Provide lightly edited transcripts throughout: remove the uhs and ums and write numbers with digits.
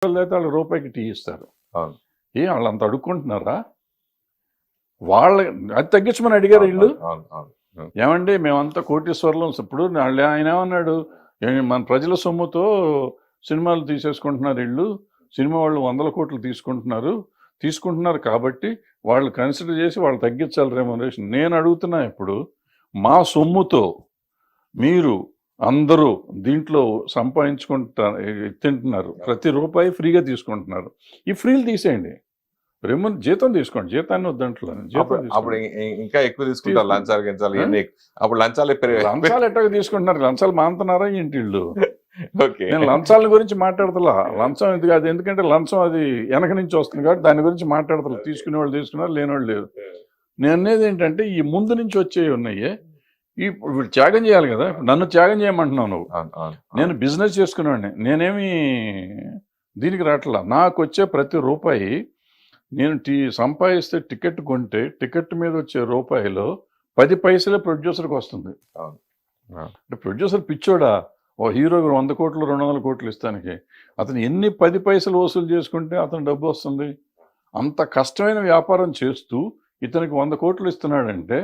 అయితే వాళ్ళు రూపాయికి టీ ఇస్తారు. అవును. వాళ్ళంత అడుక్కుంటున్నారా? వాళ్ళ అది తగ్గించమని అడిగారు అవును, వీళ్ళు. అవును, అవును. ఏమండి మేమంతా కోటీశ్వరులం. ఇప్పుడు ఆయన ఏమన్నాడు, మన ప్రజల సొమ్ముతో సినిమాలు తీసేసుకుంటున్నారు వీళ్ళు. సినిమా వాళ్ళు 100 కోట్లు తీసుకుంటున్నారు కాబట్టి వాళ్ళు కన్సిడర్ చేసి వాళ్ళు తగ్గించాలి రెమ్యునరేషన్. నేను అడుగుతున్నా ఇప్పుడు, మా సొమ్ముతో మీరు అందరూ దీంట్లో తింటున్నారు. ప్రతి రూపాయి ఫ్రీగా తీసుకుంటున్నారు. ఈ ఫ్రీలు తీసేయండి. జీతం తీసుకోండి. జీతాన్ని వద్దంటున్నాను. అప్పుడు ఇంకా ఎక్కువ తీసుకుంటారు లంచాలు గించాలు ఇవన్నీ. అప్పుడు లంచాలు ఎట్టగా తీసుకుంటున్నారు? లంచాలు మానుతున్నారా ఏంటి వీళ్ళు? ఓకే, నేను లంచాల గురించి మాట్లాడతలా. లంచం ఇది కాదు, ఎందుకంటే లంచం అది వెనక నుంచి వస్తుంది కాబట్టి దాని గురించి మాట్లాడతలు. తీసుకునే వాళ్ళు తీసుకున్నారు, లేనివాళ్ళు లేరు. నేను అనేది ఏంటంటే ఈ ముందు నుంచి వచ్చేవి ఉన్నాయి. వీళ్ళు త్యాగం చేయాలి కదా. నన్ను త్యాగం చేయమంటున్నావు నువ్వు. నేను బిజినెస్ చేసుకునేవాడిని. నేనేమి దీనికి రావట్లా. నాకు వచ్చే ప్రతి రూపాయి నేను సంపాదిస్తే టికెట్ కొంటే టికెట్ మీద వచ్చే రూపాయిలో 10 పైసలే ప్రొడ్యూసర్కి వస్తుంది. అంటే ప్రొడ్యూసర్ పిచ్చోడా? ఓ హీరోకి 100 కోట్లు 200 కోట్లు ఇస్తానికి అతను ఎన్ని 10 పైసలు వసూలు చేసుకుంటే అతను డబ్బు వస్తుంది? అంత కష్టమైన వ్యాపారం చేస్తూ ఇతనికి 100 కోట్లు ఇస్తున్నాడంటే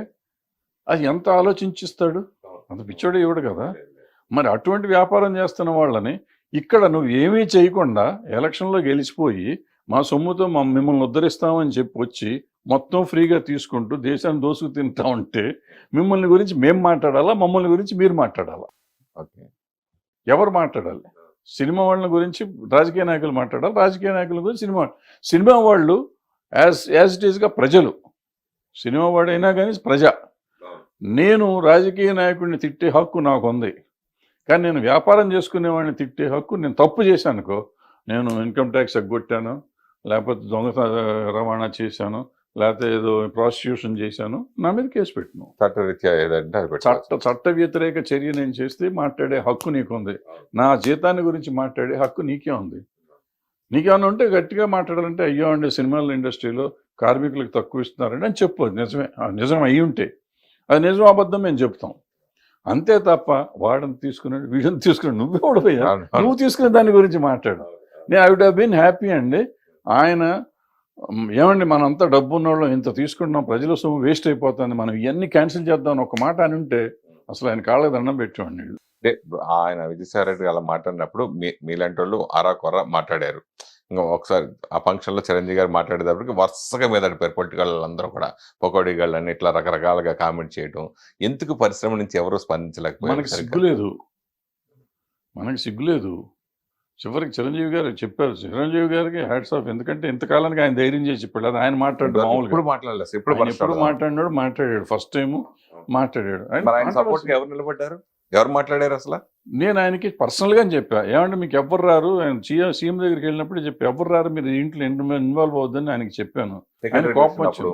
అది ఎంత ఆలోచించిస్తాడు? అంత పిచ్చోడే ఇవ్వడు కదా. మరి అటువంటి వ్యాపారం చేస్తున్న వాళ్ళని ఇక్కడ నువ్వు ఏమీ చేయకుండా ఎలక్షన్లో గెలిచిపోయి మా సొమ్ముతో మిమ్మల్ని ఉద్ధరిస్తామని చెప్పి వచ్చి మొత్తం ఫ్రీగా తీసుకుంటూ దేశాన్ని దోసుకు తింటా ఉంటే మిమ్మల్ని గురించి మేము మాట్లాడాలా, మమ్మల్ని గురించి మీరు మాట్లాడాలా? ఎవరు మాట్లాడాలి? సినిమా వాళ్ళ గురించి రాజకీయ నాయకులు మాట్లాడాలి, రాజకీయ నాయకుల గురించి సినిమా వాళ్ళు యాజ్ ఇట్ ఈస్గా ప్రజలు. సినిమా వాడైనా కానీ ప్రజ. నేను రాజకీయ నాయకుడిని తిట్టే హక్కు నాకు ఉంది, కానీ నేను వ్యాపారం చేసుకునేవాడిని తిట్టే హక్కు, నేను తప్పు చేశానుకో, నేను ఇన్కమ్ ట్యాక్స్ ఎగ్గొట్టాను, లేకపోతే దొంగ రవాణా చేశాను, లేకపోతే ఏదో ప్రాసిక్యూషన్ చేశాను, నా మీద కేసు పెట్టను. చట్ట వ్యతిరేక చర్య నేను చేస్తే మాట్లాడే హక్కు నీకుంది. నా జీతాన్ని గురించి మాట్లాడే హక్కు నీకే ఉంది. నీకేమన్నా ఉంటే గట్టిగా మాట్లాడాలంటే, అయ్యో అండి సినిమాల ఇండస్ట్రీలో కార్మికులకు తక్కువ ఇస్తున్నారండి అని చెప్పు. నిజం అయ్యి ఉంటే అది నిజం అబద్ధం మేము చెప్తాం. అంతే తప్ప వాడని తీసుకున్నాడు వీడిని తీసుకున్నాడు నువ్వే ఓడిపోయా, నువ్వు తీసుకునే దాని గురించి మాట్లాడు. నేను I would have been happy అండి. ఆయన ఏమండి మనంతా డబ్బు ఉన్నవాళ్ళం ఇంత తీసుకుంటున్నాం, ప్రజల సొమ్ము వేస్ట్ అయిపోతుంది, మనం ఇవన్నీ క్యాన్సిల్ చేద్దాం ఒక మాట అని ఉంటే అసలు ఆయన కాళ్ళకి దండం పెట్టేవాడిని. అంటే ఆయన విజయసాయి రెడ్డి అలా మాట్లాడినప్పుడు మీలాంటి వాళ్ళు ఆరాకొర మాట్లాడారు. ఇంకా ఒకసారి ఆ ఫంక్షన్లో చిరంజీవి గారు మాట్లాడేటప్పటికి వరుసగా మీద అడిపారు పొలిటికల్ అందరూ కూడా, పకోడీ గాళ్ళని ఇట్లా రకరకాలుగా కామెంట్ చేయడం. ఎందుకు పరిశ్రమ నుంచి ఎవరు స్పందించలేకపోయారు? మనకి సిగ్గులేదు. చివరికి చిరంజీవి గారు చెప్పారు, చిరంజీవి గారికి హ్యాట్స్ ఆఫ్. ఎందుకంటే ఇంతకాలానికి ఆయన ధైర్యం చేసి చెప్పాడు. అది ఆయన మాట్లాడు మామూలుగా ఎప్పుడు మాట్లాడాడు. ఫస్ట్ టైం మాట్లాడాడు. ఎవరు నిలబడ్డారు, ఎవరు మాట్లాడారు అసలు? నేను ఆయనకి పర్సనల్గా చెప్పా, ఏమంటే మీకు ఎవరు రారు, ఆయన సీఎం దగ్గరికి వెళ్ళినప్పుడు చెప్పి ఎవరు రారు మీరు ఇంట్లో ఇన్వాల్వ్ అవుద్దని ఆయనకి చెప్పాను. ఆయన కోపం వచ్చింది.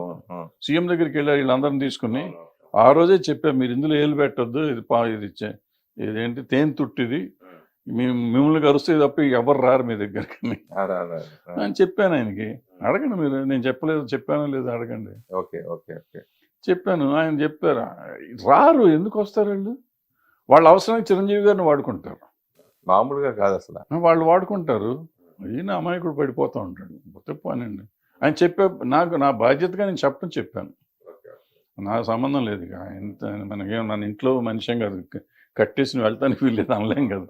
సీఎం దగ్గరికి వెళ్ళి వీళ్ళందరినీ తీసుకుని ఆ రోజే చెప్పా, మీరు ఇందులో ఏలు పెట్టొద్దు, ఇదేంటి తేనె తుట్టిది, మిమ్మల్ని కరుస్తే తప్ప ఎవరు రారు మీ దగ్గరికి అని చెప్పాను ఆయనకి. అడగండి మీరు, నేను చెప్పానో లేదో అడగండి. చెప్పాను. ఆయన చెప్పారు రారు, ఎందుకు వస్తారు వీళ్ళు? వాళ్ళ అవసరానికి చిరంజీవి గారిని వాడుకుంటారు, మామూలుగా కాదు అసలు. వాళ్ళు వాడుకుంటారు. ఈయన అమాయకుడు పడిపోతూ ఉంటాడు. చెప్పానండి ఆయన చెప్పే, నా బాధ్యతగా నేను చెప్పాను. నా సంబంధం లేదు ఇక ఎంత మనకేం, మన ఇంట్లో మనిషి కాదు, కట్టేసి వెళ్తానికి వీళ్ళేది అనలేం కదా.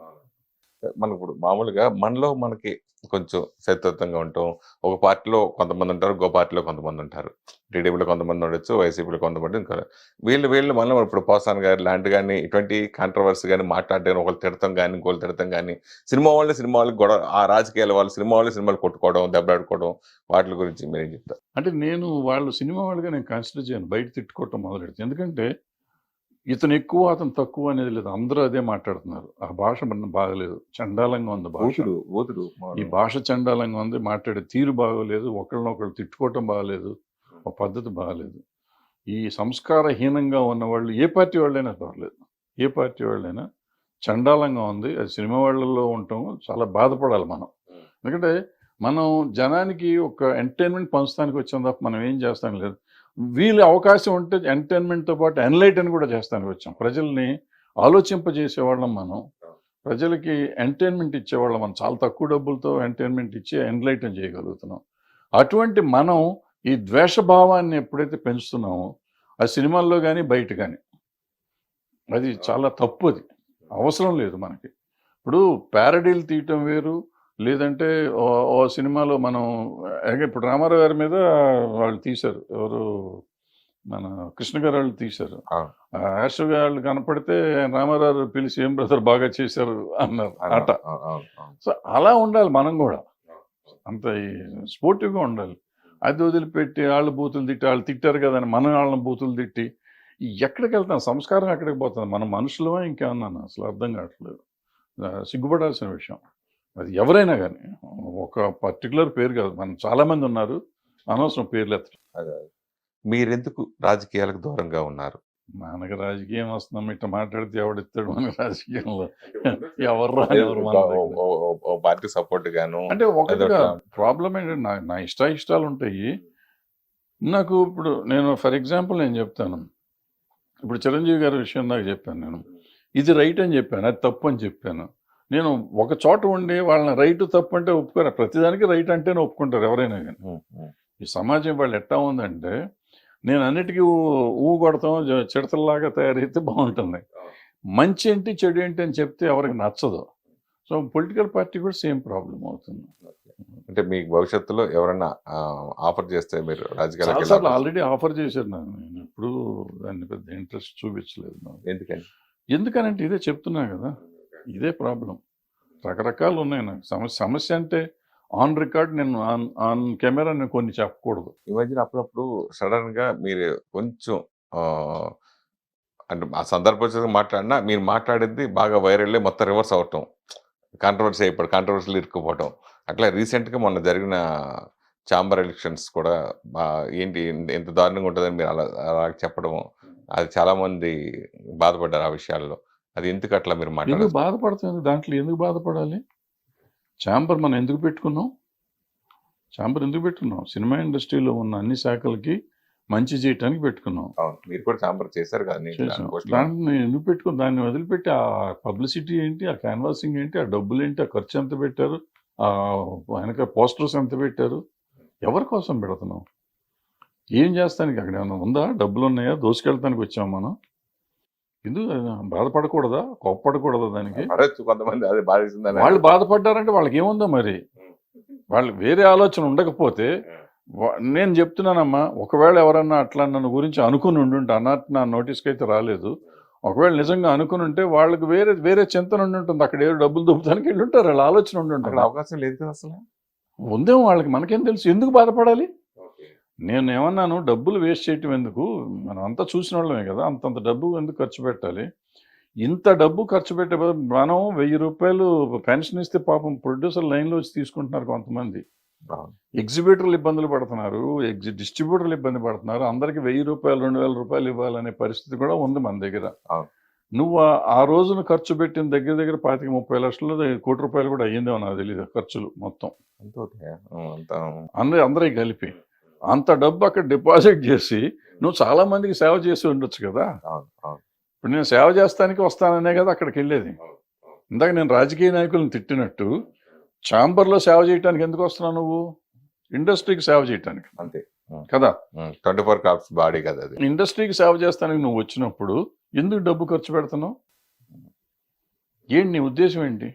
మనకు ఇప్పుడు మామూలుగా మనలో మనకి కొంచెం శత్రుత్వంగా ఉంటాం. ఒక పార్టీలో కొంతమంది ఉంటారు, ఇంకో పార్టీలో కొంతమంది ఉంటారు. టీడీపీలో కొంతమంది ఉండొచ్చు, వైసీపీలో కొంతమంది ఇంకా వీళ్ళు మనలో ఇప్పుడు పోసాన్ గారు లాంటి కానీ ఇటువంటి కాంట్రవర్సీ కానీ మాట్లాడడం, ఒకళ్ళు తిడతాం కానీ ఇంకోళ్ళు తిడతాం కానీ, సినిమా వాళ్ళకి గొడవ, ఆ రాజకీయాల వాళ్ళు సినిమాలు కొట్టుకోవడం, దెబ్బలాడుకోవడం, వాటి గురించి మీరేం చెప్తారు? అంటే నేను వాళ్ళు సినిమా వాళ్ళుగా నేను కన్సిడర్ చేయను, బయట తిట్టుకోవటం మొదలెడుతుంది. ఎందుకంటే ఇతను ఎక్కువ అతను తక్కువ అనేది లేదు, అందరూ అదే మాట్లాడుతున్నారు. ఆ భాష బాగలేదు, చండాలంగా ఉంది భాష. ఈ భాష చండాలంగా ఉంది, మాట్లాడే తీరు బాగోలేదు, ఒకళ్ళనొకళ్ళు తిట్టుకోవటం బాగలేదు, ఒక పద్ధతి బాగలేదు. ఈ సంస్కారహీనంగా ఉన్న వాళ్ళు ఏ పార్టీ వాళ్ళైనా పర్లేదు, ఏ పార్టీ వాళ్ళైనా చండాలంగా ఉంది. అది సినిమా వాళ్ళలో ఉండటం చాలా బాధపడాలి మనం. ఎందుకంటే మనం జనానికి ఒక ఎంటర్టైన్మెంట్ పంచడానికి వచ్చాం తప్ప మనం ఏం చేస్తాం లేదు. వీళ్ళు అవకాశం ఉంటే ఎంటర్టైన్మెంట్తో పాటు ఎన్లైటన్ కూడా చేస్తానికి వచ్చాం. ప్రజల్ని ఆలోచింపజేసేవాళ్ళం మనం. ప్రజలకి ఎంటర్టైన్మెంట్ ఇచ్చేవాళ్ళం. మనం చాలా తక్కువ డబ్బులతో ఎంటర్టైన్మెంట్ ఇచ్చి ఎన్లైటన్ చేయగలుగుతున్నాం. అటువంటి మనం ఈ ద్వేషభావాన్ని ఎప్పుడైతే పెంచుతున్నామో అది సినిమాల్లో కానీ బయట కానీ అది చాలా తప్పు. అది అవసరం లేదు మనకి. ఇప్పుడు ప్యారడీలు తీయటం వేరు, లేదంటే ఓ ఓ సినిమాలో మనం ఇప్పుడు రామారావు గారి మీద వాళ్ళు తీశారు, ఎవరు మన కృష్ణ గారు వాళ్ళు తీశారు. అవును. యాష్ వాళ్ళు కనపడితే రామారావు పిలిచి ఏం బ్రదర్ బాగా చేశారు అన్నారు ఆట. అవును, అవును, అవును. సో అలా ఉండాలి మనం కూడా, అంత స్పోర్టివ్గా ఉండాలి. అది వదిలిపెట్టి వాళ్ళు బూతులు తిట్టి, వాళ్ళు తిట్టారు కదా అని మనం వాళ్ళని బూతులు తిట్టి ఎక్కడికి వెళ్తాం? సంస్కారం ఎక్కడికి పోతుంది? మనం మనుషులమా ఇంకేమన్నా? అసలు అర్థం కావట్లేదు. సిగ్గుపడాల్సిన విషయం అది. ఎవరైనా కానీ ఒక పర్టికులర్ పేరు కాదు, మనం చాలామంది ఉన్నారు, అనవసరం పేర్లు ఎత్తడం. అదే. మీరెందుకు రాజకీయాలకు దూరంగా ఉన్నారు? మనకి రాజకీయం వస్తున్నాం, ఇట్లా మాట్లాడితే ఎవడిస్తాడు మనకి రాజకీయంలో? ఎవరు రానివ్వరు మన దగ్గర. ఓ పార్టీ సపోర్ట్ గాను అంటే ఒకటిగా అదొక ప్రాబ్లం ఏంటంటే నా ఇష్టాలు ఉంటాయి నాకు. ఇప్పుడు నేను ఫర్ ఎగ్జాంపుల్ నేను చెప్తాను, ఇప్పుడు చిరంజీవి గారి విషయం నాకు చెప్పాను, నేను ఇది రైట్ అని చెప్పాను, అది తప్పు అని చెప్పాను. నేను ఒక చోట ఉండి వాళ్ళని రైట్ తప్పు అంటే ఒప్పుకోరు. ప్రతిదానికి రైట్ అంటేనే ఒప్పుకుంటారు ఎవరైనా కానీ. ఈ సమాజం వాళ్ళు ఎట్టా ఉందంటే, నేను అన్నిటికీ ఊ కొడతాం, చిడతల్లాగా తయారైతే బాగుంటుంది. మంచి ఏంటి చెడు ఏంటి అని చెప్తే ఎవరికి నచ్చదు. సో పొలిటికల్ పార్టీ కూడా సేమ్ ప్రాబ్లం అవుతుంది. అంటే మీకు భవిష్యత్తులో ఎవరైనా ఆఫర్ చేస్తే మీరు రాజకీయాలకు చాలాసార్లు వెళ్ళాలి ఆల్రెడీ ఆఫర్ చేశారు నాకు, నేను ఎప్పుడు దాన్ని పెద్ద ఇంట్రెస్ట్ చూపించలేదు నాకు. ఎందుకని? ఎందుకనంటే ఇదే చెప్తున్నా కదా, ఇదే ప్రాబ్లం. రకరకాలు ఉన్నాయి నాకు. సమస్య అంటే ఆన్ రికార్డ్, నేను ఆన్ కెమెరా నేను కొన్ని చెప్పకూడదు. ఈ మధ్యన అప్పుడప్పుడు సడన్ గా మీరు కొంచెం ఆ, అంటే ఆ సందర్భోచితంగా మాట్లాడినా మీరు మాట్లాడేది బాగా వైరల్ అయ్యి మొత్తం రివర్స్ అవటం, కాంట్రవర్సీ అయిపోవడం, కాంట్రవర్సీలు ఇరుక్కుపోవటం. అట్లా రీసెంట్గా మొన్న జరిగిన ఛాంబర్ ఎలక్షన్స్ కూడా ఏంటి ఎంత దారుణంగా ఉంటుందని మీరు అలా చెప్పడం, అది చాలా మంది బాధపడ్డారు ఆ విషయాల్లో. అది ఎందుకు అట్లా మీరు ఎందుకు మాట్లాడారు? బాధపడుతుంది? దాంట్లో ఎందుకు బాధపడాలి? ఛాంబర్ మనం ఎందుకు పెట్టుకున్నాం? ఛాంబర్ ఎందుకు పెట్టుకున్నాం? సినిమా ఇండస్ట్రీలో ఉన్న అన్ని శాఖలకి మంచి చేయటానికి పెట్టుకున్నాం. అవును, మీరు కూడా ఛాంబర్ చేశారు కదా నేను చేసాం. పోస్ట్లో. దాన్ని ఎందుకు పెట్టుకున్నాం? దాన్ని వదిలిపెట్టి ఆ పబ్లిసిటీ ఏంటి, ఆ క్యాన్వాసింగ్ ఏంటి, ఆ డబ్బులు ఏంటి, ఆ ఖర్చు ఎంత పెట్టారు, ఆ వెనక పోస్టర్స్ ఎంత పెట్టారు, ఎవరి కోసం పెడుతున్నాం? ఏం చేస్తానికి అక్కడ ఏమైనా ఉందా? డబ్బులు ఉన్నాయా? దోసుకెళ్తానికి వచ్చాం మనం? ఎందుకు బాధపడకూడదా? కోప్పడకూడదా దానికి? పడొచ్చు కొంతమంది, అది బాధేసిందని. వాళ్ళు బాధపడ్డారంటే వాళ్ళకి ఏముందో మరి. వాళ్ళు వేరే ఆలోచన ఉండకపోతే నేను చెప్తున్నానమ్మా, ఒకవేళ ఎవరన్నా అట్లా నన్ను గురించి అనుకుని ఉండుంటే, అన్నట్టు నా నోటీస్కి అయితే రాలేదు, ఒకవేళ నిజంగా అనుకుని ఉంటే వాళ్ళకి వేరే చింతన ఉండి ఉంటుంది, అక్కడ ఏదో డబ్బులు దొబ్బడానికి వెళ్ళి ఉంటారు, వాళ్ళ ఆలోచన ఉండి అక్కడ ఉంటుంది. అవకాశం లేదు కదా అసలు. ఉందేమో వాళ్ళకి, మనకేం తెలుసు? ఎందుకు బాధపడాలి? నేను ఏమన్నాను, డబ్బులు వేస్ట్ చేయటం ఎందుకు? మనం అంతా చూసిన వాళ్ళమే కదా, అంతంత డబ్బు ఎందుకు ఖర్చు పెట్టాలి? ఇంత డబ్బు ఖర్చు పెట్టే బదులు మనం 1000 రూపాయలు పెన్షన్ ఇస్తే పాపం ప్రొడ్యూసర్ లైన్లో వచ్చి తీసుకుంటున్నారు కొంతమంది. అవును. ఎగ్జిబిటర్లు ఇబ్బందులు పడుతున్నారు, డిస్ట్రిబ్యూటర్లు ఇబ్బంది పడుతున్నారు. అందరికి 1000 రూపాయలు 2000 రూపాయలు ఇవ్వాలనే పరిస్థితి కూడా ఉంది మన దగ్గర. అవును. నువ్వు ఆ రోజున ఖర్చు పెట్టిన దగ్గర 25-30 లక్షలు, 1 కోటి రూపాయలు కూడా అయ్యిందేమో నాకు తెలియదు ఖర్చులు మొత్తం, అందరికి కలిపి. అంత డబ్బు అక్కడ డిపాజిట్ చేసి నువ్వు చాలా మందికి సేవ చేసి ఉండొచ్చు కదా. ఇప్పుడు నేను సేవ చేస్తానికి వస్తాననే కదా అక్కడికి వెళ్ళేది. ఇందాక నేను రాజకీయ నాయకులను తిట్టినట్టు ఛాంబర్లో సేవ చేయడానికి ఎందుకు వస్తున్నావు? నువ్వు ఇండస్ట్రీకి సేవ చేయటానికి అంతే కదా. 24 క్రాఫ్ట్స్ బాడీ కదా అది. ఇండస్ట్రీకి సేవ చేస్తానికి నువ్వు వచ్చినప్పుడు ఎందుకు డబ్బు ఖర్చు పెడుతున్నావు? ఏంటి నీ ఉద్దేశం ఏంటి?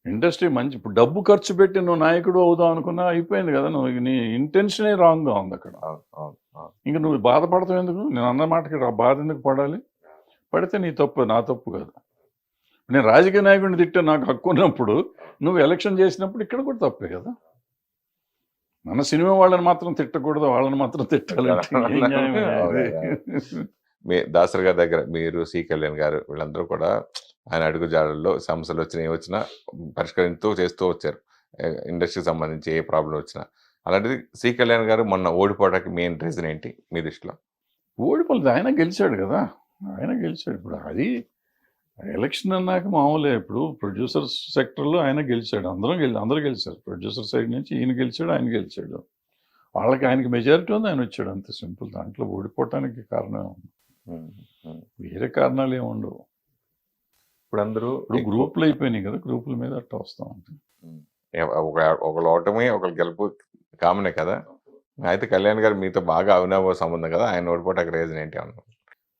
ఇండస్ట్రీ మంచి, ఇప్పుడు డబ్బు ఖర్చు పెట్టి నువ్వు నాయకుడు అవుదాం అనుకున్నా అయిపోయింది కదా. నువ్వు నీ ఇంటెన్షనే రాంగ్గా ఉంది అక్కడ. ఇంకా నువ్వు బాధపడతావు ఎందుకు? నేను అన్న మాటకి బాధ ఎందుకు పడాలి? పడితే నీ తప్పు, నా తప్పు కాదు. నేను రాజకీయ నాయకుడిని తిట్టే నాకు హక్కు ఉన్నప్పుడు నువ్వు ఎలక్షన్ చేసినప్పుడు ఇక్కడ కూడా తప్పే కదా. మన సినిమా వాళ్ళని మాత్రం తిట్టకూడదు, వాళ్ళని మాత్రం తిట్టాలంటే ఏం న్యాయం ఇది? దాసరి గారి దగ్గర మీరు, సి కళ్యాణ్ గారు, వీళ్ళందరూ కూడా ఆయన అడుగు జాడల్లో సమస్యలు వచ్చినా పరిష్కరిస్తూ చేస్తూ వచ్చారు. ఇండస్ట్రీకి సంబంధించి ఏ ప్రాబ్లం వచ్చినా. అలాంటిది సి కళ్యాణ్ గారు మొన్న ఓడిపోవడానికి మెయిన్ రీజన్ ఏంటి మీ దృష్టిలో? ఓడిపోలేదు, ఆయన గెలిచాడు కదా, ఆయన గెలిచాడు. ఇప్పుడు అది ఎలక్షన్ అన్నాక మామూలే. ఇప్పుడు ప్రొడ్యూసర్ సెక్టర్లో ఆయన గెలిచాడు, అందరూ గెలిచారు. ప్రొడ్యూసర్ సైడ్ నుంచి ఈయన గెలిచాడు, ఆయన గెలిచాడు. వాళ్ళకి ఆయనకి మెజారిటీ ఉంది, ఆయన వచ్చాడు, అంతే సింపుల్. దాంట్లో ఓడిపోవటానికి కారణం వేరే కారణాలు ఏమి ఉండవు. ఇప్పుడు అందరూ గ్రూపులు అయిపోయినాయి కదా, గ్రూపుల మీద అట్లా వస్తూ ఉంటుంది. ఒకళ్ళు ఓటమి ఒకళ్ళు గెలుపు కామనే కదా. అయితే కళ్యాణ్ గారు మీతో బాగా అవినాభావ సంబంధం కదా, ఆయన ఓడిపోవటానికి రీజన్ ఏంటి అన్న?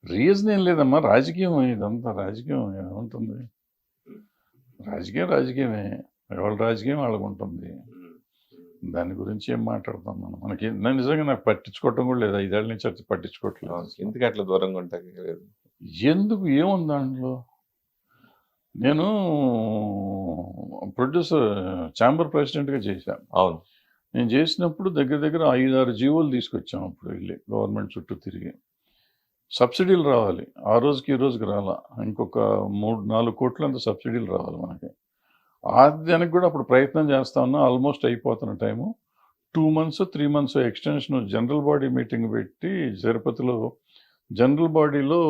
రీజన్ ఏం లేదమ్మా, రాజకీయం ఇదంతా రాజకీయం ఏముంటుంది, రాజకీయమే, ఎవరి రాజకీయం వాళ్ళకు ఉంటుంది. దాని గురించి ఏం మాట్లాడతాం మనం, మనకి నిజంగా నాకు పట్టించుకోవటం కూడా లేదు, 5 ఏళ్ళ నుంచి అది పట్టించుకోవట్లేదు. ఎందుకు అట్లా దూరంగా ఉంటాయి? ఎందుకు, ఏముంది దాంట్లో? నేను ప్రొడ్యూసర్ ఛాంబర్ ప్రెసిడెంట్గా చేశాను. అవును, నేను చేసినప్పుడు దగ్గర దగ్గర 5-6 జీవోలు తీసుకొచ్చాం. అప్పుడు వెళ్ళి గవర్నమెంట్ చుట్టూ తిరిగి సబ్సిడీలు రావాలి, ఆ రోజుకి ఈ రోజుకి రాలా, ఇంకొక 3-4 కోట్ల అంత సబ్సిడీలు రావాలి మనకి. దానికి కూడా అప్పుడు ప్రయత్నం చేస్తా ఉన్నా, ఆల్మోస్ట్ అయిపోతున్న time. 2 months 3 months extension general body meeting పెట్టి తిరుపతిలో జనరల్ బాడీలో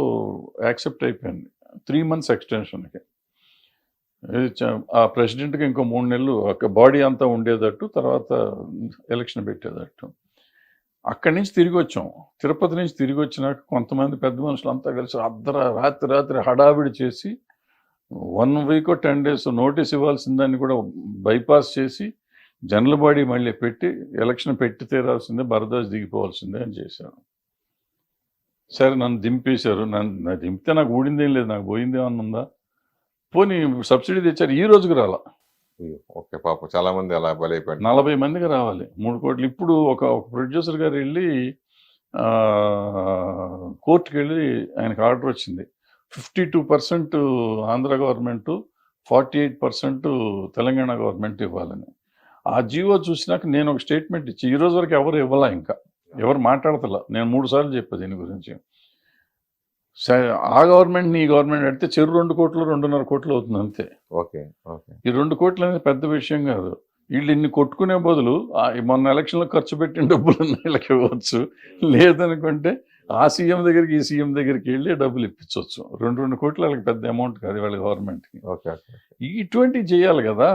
యాక్సెప్ట్ అయిపోయింది 3 months ఎక్స్టెన్షన్కి. ఆ ప్రెసిడెంట్కి ఇంకో 3 నెలలు బాడీ అంతా ఉండేటట్టు, తర్వాత ఎలక్షన్ పెట్టేటట్టు. అక్కడి నుంచి తిరిగి వచ్చాం, తిరుపతి నుంచి తిరిగి వచ్చినాక కొంతమంది పెద్ద మనుషులు అంతా కలిసి రాత్రి హడావిడి చేసి 1 week or 10 days నోటీస్ ఇవ్వాల్సిందాన్ని కూడా బైపాస్ చేసి జనరల్ బాడీ మళ్ళీ పెట్టి ఎలక్షన్ పెట్టి తీరాల్సిందే, బరదాస్ దిగిపోవాల్సిందే అని చేశారు. సరే నన్ను దింపేశారు. నన్ను దింపితే నాకు ఊడిందేం లేదు, నాకు పోయిందేమన్నా ఉందా? పోనీ సబ్సిడీ తెచ్చారు, ఈ రోజుకి రాలా. ఓకే, పాపం చాలా మంది అలా బలైపోయారు. 40 మందికి రావాలి 3 కోట్లు. ఇప్పుడు ఒక ప్రొడ్యూసర్ గారు వెళ్ళి కోర్టుకి వెళ్ళి ఆయనకు ఆర్డర్ వచ్చింది, 52% ఆంధ్ర గవర్నమెంట్, 48% తెలంగాణ గవర్నమెంట్ ఇవ్వాలని. ఆ జీవో చూసినాక నేను ఒక స్టేట్మెంట్ ఇచ్చి, ఈ రోజు వరకు ఎవరు ఇవ్వాలా, ఇంకా ఎవరు మాట్లాడతలా. నేను 3 సార్లు చెప్పా దీని గురించి. ఆ గవర్నమెంట్ ఈ గవర్నమెంట్ అడితే 2 కోట్లు 2.5 కోట్లు అవుతుంది అంతే. ఓకే, ఈ 2 కోట్లు అనేది పెద్ద విషయం కాదు. వీళ్ళు ఇన్ని కొట్టుకునే బదులు మొన్న ఎలక్షన్లో ఖర్చు పెట్టిన డబ్బులు వీళ్ళకి ఇవ్వచ్చు, లేదనుకుంటే ఆ సీఎం దగ్గరికి ఈ సీఎం దగ్గరికి వెళ్ళి డబ్బులు ఇప్పించవచ్చు. 2 కోట్లు వాళ్ళకి పెద్ద అమౌంట్ కాదు వాళ్ళ గవర్నమెంట్కి. ఇటువంటివి చేయాలి కదా.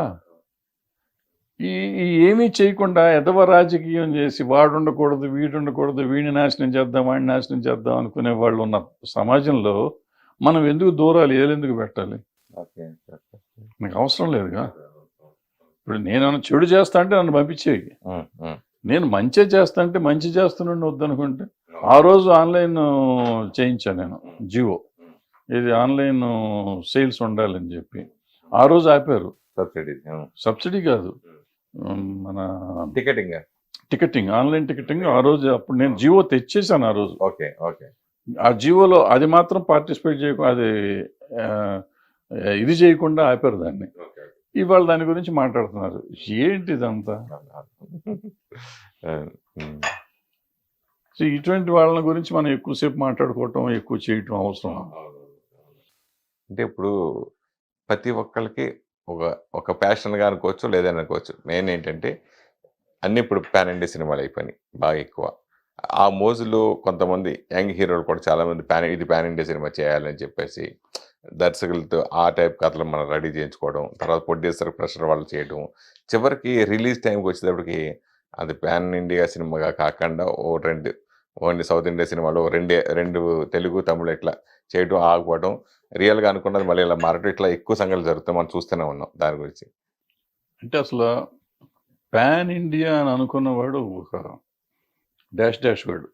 ఏమీ చేయకుండా ఎదవ రాజకీయం చేసి వాడు ఉండకూడదు వీడు ఉండకూడదు, వీడిని నాశనం చేద్దాం వాడిని నాశనం చేద్దాం అనుకునే వాళ్ళు ఉన్న సమాజంలో మనం ఎందుకు దూరాలు ఎందుకు పెట్టాలి? నాకు అవసరం లేదుగా. ఇప్పుడు నేను చెడు చేస్తా అంటే నన్ను పంపించేవి, నేను మంచి చేస్తా అంటే మంచి చేస్తున్నాను వద్దనుకుంటే. ఆ రోజు ఆన్లైన్ చేయించాను నేను జియో, ఇది ఆన్లైన్ సేల్స్ ఉండాలని చెప్పి. ఆ రోజు ఆపారు. సబ్సిడీ కాదు, మన టికెటింగ్, ఆన్లైన్ టికెటింగ్. ఆ రోజు అప్పుడు నేను జియో తెచ్చేసాను ఆ రోజు. ఆ జియోలో అది మాత్రం పార్టిసిపేట్ చేయకుండా, అది ఇది చేయకుండా ఆపారు దాన్ని. ఇవాళ దాని గురించి మాట్లాడుతున్నారు. ఏంటి ఇదంతా? ఇటువంటి వాళ్ళ గురించి మనం ఎక్కువసేపు మాట్లాడుకోవటం, ఎక్కువ చేయటం అవసరం. అంటే ఇప్పుడు ప్రతి ఒక్కరికి ఒక ప్యాషన్గా అనుకోవచ్చు, లేదని అనుకోవచ్చు. మెయిన్ ఏంటంటే అన్నీ ఇప్పుడు పాన్ ఇండియా సినిమాలు అయిపోయినాయి బాగా ఎక్కువ. ఆ మోజులో కొంతమంది యంగ్ హీరోలు కూడా చాలామంది ఇది పాన్ ఇండియా సినిమా చేయాలని చెప్పేసి దర్శకులతో ఆ టైప్ కథలు మనం రెడీ చేయించుకోవడం, తర్వాత ప్రొడ్యూసర్ ప్రెషర్ వాళ్ళు చేయడం, చివరికి రిలీజ్ టైంకి వచ్చేటప్పటికి అది పాన్ ఇండియా సినిమాగా కాకుండా ఓన్లీ సౌత్ ఇండియా సినిమాలో రెండు తెలుగు తమిళ ఇట్లా చేయడం ఆగిపోవడం, రియల్గా అనుకున్నది మళ్ళీ ఇలా మారటం, ఇట్లా ఎక్కువ సంఘటనలు జరుగుతాయి. మనం చూస్తూనే ఉన్నాం దాని గురించి. అంటే అసలు పాన్ ఇండియా అని అనుకున్నవాడు ఒక డాష్ వాడు.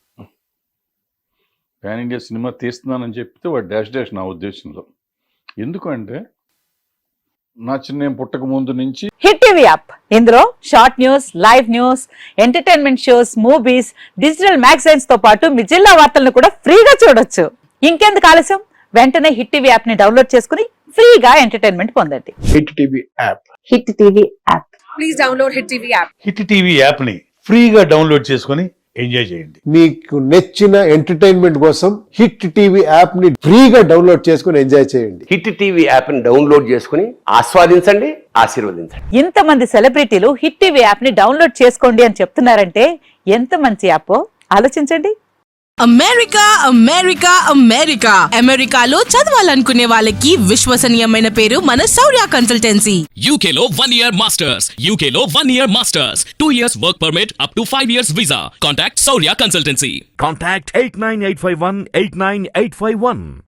పాన్ ఇండియా సినిమా తీస్తున్నానని చెప్తే వాడు డాష్ నా ఉద్దేశంలో. ఎందుకంటే నేను పుట్టక ముందు నుంచి హిట్ టీవీ యాప్, ఇందులో short news, live news, entertainment shows, movies, digital magazines తో పాటు మీ జిల్లా వార్తలను కూడా ఫ్రీగా చూడొచ్చు. ఇంకెందుకు ఆలస్యం, వెంటనే హిట్ టీవీ యాప్ ని డౌన్లోడ్ చేసుకుని ఫ్రీగా ఎంటర్టైన్మెంట్ పొందండి. Hit TV app. Hit TV app. Please download hit TV app. Hit TV app ని ఫ్రీగా డౌన్లోడ్ చేసుకుని ఎంజాయ్ చేయండి. మీకు నచ్చిన ఎంటర్టైన్మెంట్ కోసం హిట్ టీవీ యాప్ ని ఫ్రీగా డౌన్లోడ్ చేసుకుని ఎంజాయ్ చేయండి. హిట్ టీవీ యాప్ ని డౌన్లోడ్ చేసుకుని ఆస్వాదించండి, ఆశీర్వదించండి. ఇంతమంది సెలబ్రిటీలు హిట్ టీవీ యాప్ ని డౌన్లోడ్ చేసుకోండి అని చెప్తున్నారంటే ఎంత మంచి యాప్ ఆలోచించండి. అమెరికాలో చదవాలనుకునే వాళ్ళకి విశ్వసనీయమైన పేరు మన శౌర్య కన్సల్టెన్సీ. UK లో 1 year masters. 2 years work permit up to 5 years visa. Contact Saurya Consultancy. Contact 89851 89851.